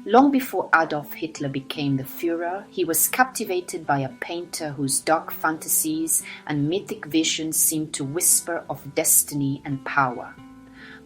Long before Adolf Hitler became the Führer, he was captivated by a painter whose dark fantasies and mythic visions seemed to whisper of destiny and power.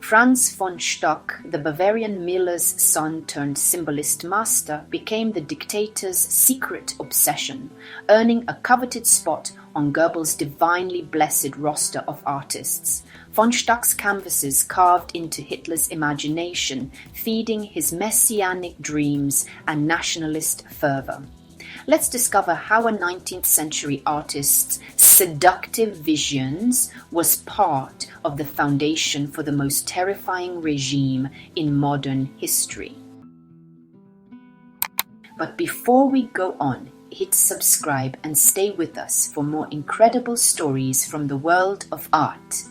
Franz von Stuck, the Bavarian miller's son turned symbolist master, became the dictator's secret obsession, earning a coveted spot on Goebbels' divinely blessed roster of artists. Von Stuck's canvases carved into Hitler's imagination, feeding his messianic dreams and nationalist fervor. Let's discover how a 19th century artist's seductive visions was part of the foundation for the most terrifying regime in modern history. But before we go on, hit subscribe and stay with us for more incredible stories from the world of art.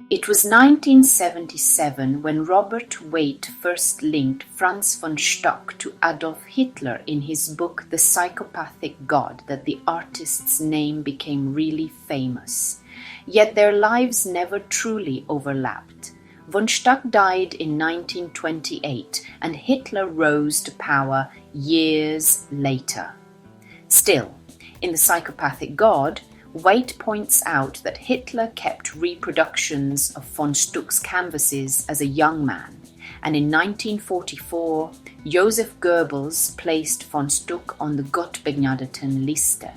It was 1977 when Robert Waite first linked Franz von Stuck to Adolf Hitler in his book The Psychopathic God that the artist's name became really famous. Yet their lives never truly overlapped. Von Stuck died in 1928 and Hitler rose to power years later. Still, in The Psychopathic God, Waite points out that Hitler kept reproductions of von Stuck's canvases as a young man, and in 1944, Joseph Goebbels placed von Stuck on the Gottbegnadeten-Liste,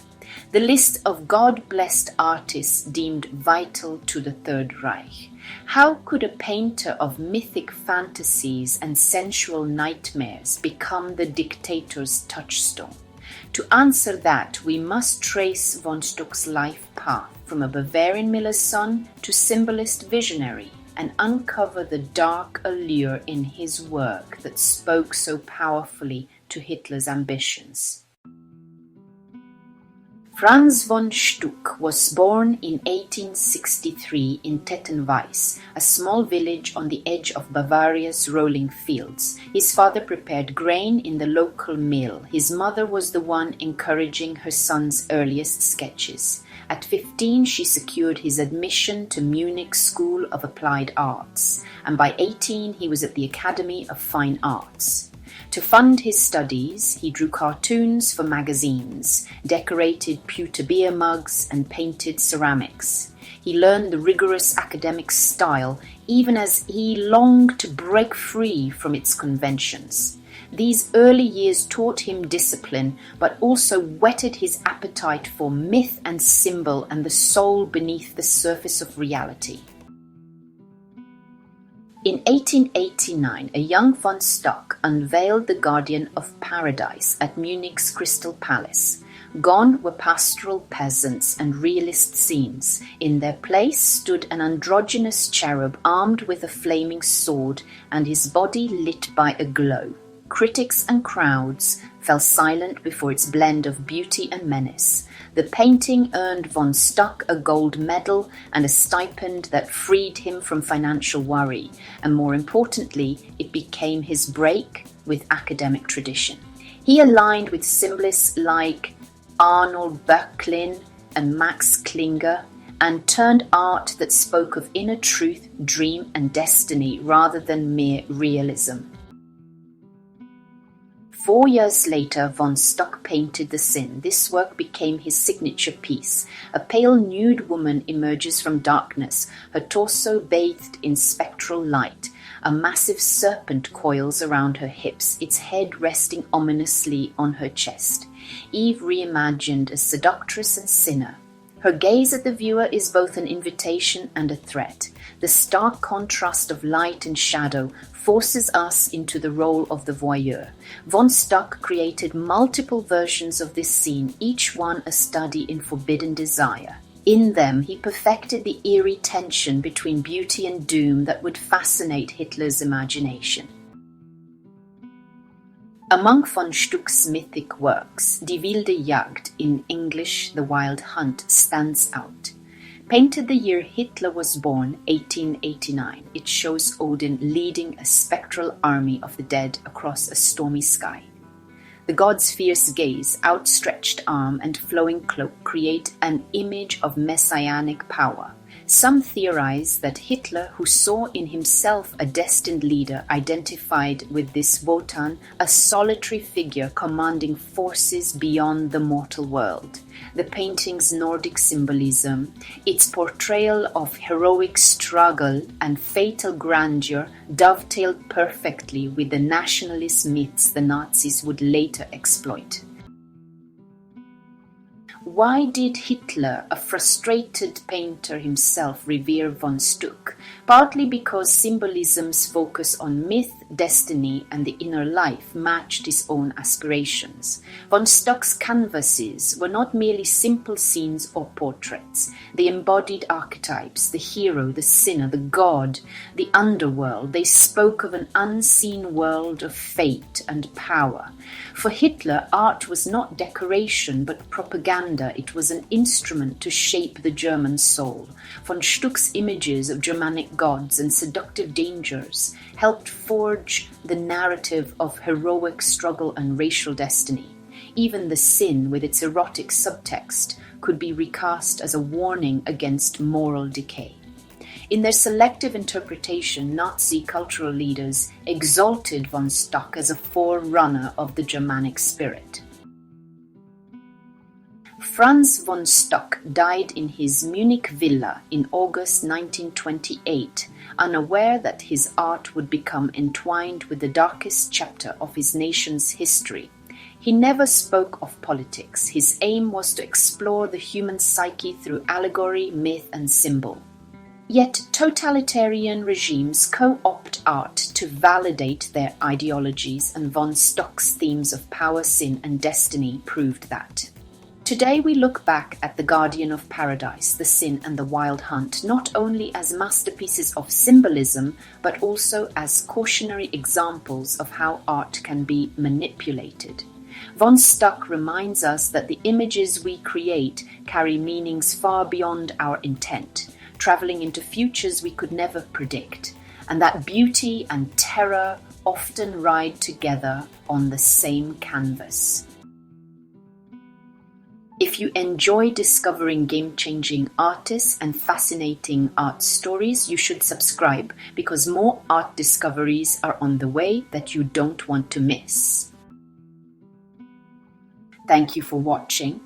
the list of God-blessed artists deemed vital to the Third Reich. How could a painter of mythic fantasies and sensual nightmares become the dictator's touchstone? To answer that, we must trace von Stuck's life path from a Bavarian miller's son to symbolist visionary and uncover the dark allure in his work that spoke so powerfully to Hitler's ambitions. Franz von Stuck was born in 1863 in Tettenweiss, a small village on the edge of Bavaria's rolling fields. His father prepared grain in the local mill. His mother was the one encouraging her son's earliest sketches. At 15, she secured his admission to Munich's School of Applied Arts, and by 18, he was at the Academy of Fine Arts. To fund his studies, he drew cartoons for magazines, decorated pewter beer mugs, and painted ceramics. He learned the rigorous academic style, even as he longed to break free from its conventions. These early years taught him discipline, but also whetted his appetite for myth and symbol and the soul beneath the surface of reality. In 1889, a young von Stuck unveiled the Guardian of Paradise at Munich's Crystal Palace. Gone were pastoral peasants and realist scenes. In their place stood an androgynous cherub armed with a flaming sword and his body lit by a glow. Critics and crowds fell silent before its blend of beauty and menace. The painting earned von Stuck a gold medal and a stipend that freed him from financial worry, and more importantly, it became his break with academic tradition. He aligned with symbolists like Arnold Böcklin and Max Klinger, and turned art that spoke of inner truth, dream, and destiny rather than mere realism. 4 years later, von Stuck painted The Sin. This work became his signature piece. A pale nude woman emerges from darkness, her torso bathed in spectral light. A massive serpent coils around her hips, its head resting ominously on her chest. Eve reimagined as seductress and sinner. Her gaze at the viewer is both an invitation and a threat. The stark contrast of light and shadow forces us into the role of the voyeur. Von Stuck created multiple versions of this scene, each one a study in forbidden desire. In them, he perfected the eerie tension between beauty and doom that would fascinate Hitler's imagination. Among von Stuck's mythic works, Die wilde Jagd, in English The Wild Hunt, stands out. Painted the year Hitler was born, 1889, it shows Odin leading a spectral army of the dead across a stormy sky. The god's fierce gaze, outstretched arm, and flowing cloak create an image of messianic power. Some theorize that Hitler, who saw in himself a destined leader, identified with this Wotan, a solitary figure commanding forces beyond the mortal world. The painting's Nordic symbolism, its portrayal of heroic struggle and fatal grandeur, dovetailed perfectly with the nationalist myths the Nazis would later exploit. Why did Hitler, a frustrated painter himself, revere von Stuck? Partly because symbolism's focus on myth, destiny, and the inner life matched his own aspirations. Von Stuck's canvases were not merely simple scenes or portraits. They embodied archetypes, the hero, the sinner, the god, the underworld. They spoke of an unseen world of fate and power. For Hitler, art was not decoration but propaganda. It was an instrument to shape the German soul. Von Stuck's images of Germanic gods and seductive dangers helped forge the narrative of heroic struggle and racial destiny. Even the sin, with its erotic subtext, could be recast as a warning against moral decay. In their selective interpretation, Nazi cultural leaders exalted von Stuck as a forerunner of the Germanic spirit. Franz von Stuck died in his Munich villa in August 1928, unaware that his art would become entwined with the darkest chapter of his nation's history. He never spoke of politics. His aim was to explore the human psyche through allegory, myth, and symbol. Yet totalitarian regimes co-opt art to validate their ideologies, and von Stuck's themes of power, sin, and destiny proved that. Today we look back at The Guardian of Paradise, The Sin and the Wild Hunt, not only as masterpieces of symbolism, but also as cautionary examples of how art can be manipulated. Von Stuck reminds us that the images we create carry meanings far beyond our intent, traveling into futures we could never predict, and that beauty and terror often ride together on the same canvas. If you enjoy discovering game-changing artists and fascinating art stories, you should subscribe, because more art discoveries are on the way that you don't want to miss. Thank you for watching.